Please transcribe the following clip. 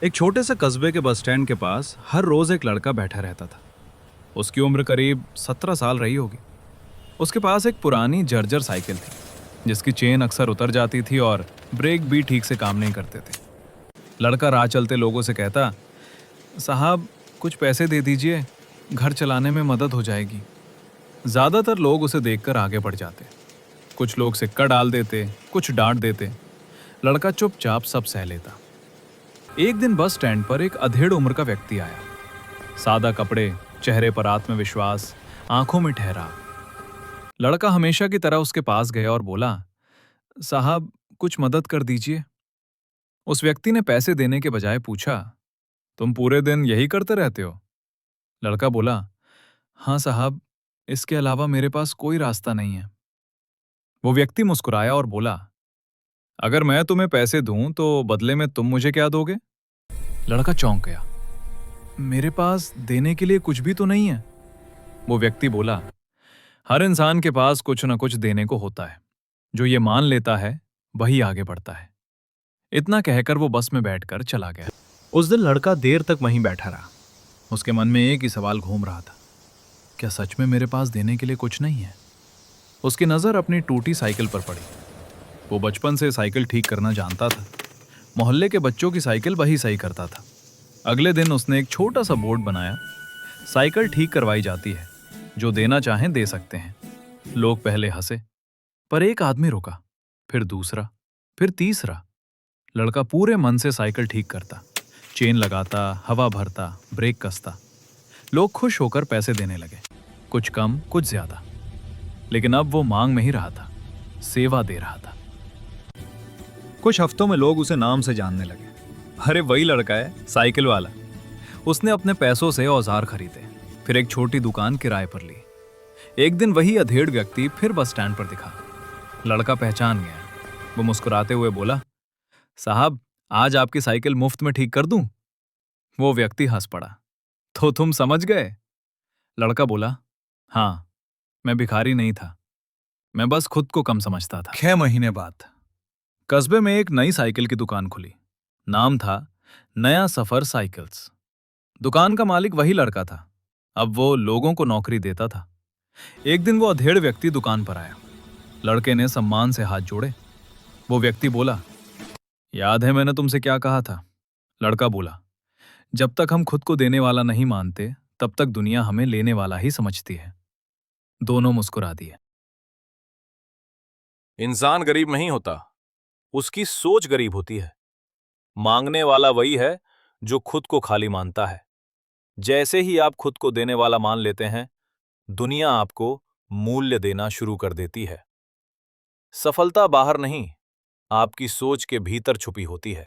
एक छोटे से कस्बे के बस स्टैंड के पास हर रोज एक लड़का बैठा रहता था। उसकी उम्र करीब 17 साल रही होगी। उसके पास एक पुरानी जर्जर साइकिल थी, जिसकी चेन अक्सर उतर जाती थी और ब्रेक भी ठीक से काम नहीं करते थे। लड़का राह चलते लोगों से कहता, साहब कुछ पैसे दे दीजिए, घर चलाने में मदद हो जाएगी। ज्यादातर लोग उसे देखकर आगे बढ़ जाते। कुछ लोग सिक्का डाल देते, कुछ डांट देते। लड़का चुपचाप सब सह लेता। एक दिन बस स्टैंड पर एक अधेड़ उम्र का व्यक्ति आया। सादा कपड़े, चेहरे पर आत्मविश्वास, आंखों में ठहराव। लड़का हमेशा की तरह उसके पास गया और बोला, साहब कुछ मदद कर दीजिए। उस व्यक्ति ने पैसे देने के बजाय पूछा, तुम पूरे दिन यही करते रहते हो? लड़का बोला, हाँ साहब, इसके अलावा मेरे पास कोई रास्ता नहीं है। वो व्यक्ति मुस्कुराया और बोला, अगर मैं तुम्हें पैसे दूं तो बदले में तुम मुझे क्या दोगे? लड़का चौंक गया। मेरे पास देने के लिए कुछ भी तो नहीं है। वो व्यक्ति बोला, हर इंसान के पास कुछ न कुछ देने को होता है। जो ये मान लेता है वही आगे बढ़ता है। इतना कहकर वो बस में बैठकर चला गया। उस दिन लड़का देर तक वहीं बैठा रहा। उसके मन में एक ही सवाल घूम रहा था, क्या सच में मेरे पास देने के लिए कुछ नहीं है? उसकी नजर अपनी टूटी साइकिल पर पड़ी। वो बचपन से साइकिल ठीक करना जानता था। मोहल्ले के बच्चों की साइकिल वही सही करता था। अगले दिन उसने एक छोटा सा बोर्ड बनाया, साइकिल ठीक करवाई जाती है, जो देना चाहें दे सकते हैं। लोग पहले हंसे, पर एक आदमी रुका, फिर दूसरा, फिर तीसरा। लड़का पूरे मन से साइकिल ठीक करता, चेन लगाता, हवा भरता, ब्रेक कसता। लोग खुश होकर पैसे देने लगे, कुछ कम कुछ ज्यादा। लेकिन अब वो मांग नहीं रहा था, सेवा दे रहा था। कुछ हफ्तों में लोग उसे नाम से जानने लगे। अरे वही लड़का है, साइकिल वाला। उसने अपने पैसों से औजार खरीदे, फिर एक छोटी दुकान किराए पर ली। एक दिन वही अधेड़ व्यक्ति फिर बस स्टैंड पर दिखा। लड़का पहचान गया। वो मुस्कुराते हुए बोला, साहब आज आपकी साइकिल मुफ्त में ठीक कर दूं? वो व्यक्ति हंस पड़ा, तो तुम समझ गए? लड़का बोला, हाँ, मैं भिखारी नहीं था, मैं बस खुद को कम समझता था। 6 महीने बाद कस्बे में एक नई साइकिल की दुकान खुली। नाम था नया सफर साइकिल्स। दुकान का मालिक वही लड़का था। अब वो लोगों को नौकरी देता था। एक दिन वो अधेड़ व्यक्ति दुकान पर आया। लड़के ने सम्मान से हाथ जोड़े। वो व्यक्ति बोला, याद है मैंने तुमसे क्या कहा था? लड़का बोला, जब तक हम खुद को देने वाला नहीं मानते, तब तक दुनिया हमें लेने वाला ही समझती है। दोनों मुस्कुरा दिए। इंसान गरीब नहीं होता, उसकी सोच गरीब होती है। मांगने वाला वही है जो खुद को खाली मानता है। जैसे ही आप खुद को देने वाला मान लेते हैं, दुनिया आपको मूल्य देना शुरू कर देती है। सफलता बाहर नहीं, आपकी सोच के भीतर छुपी होती है।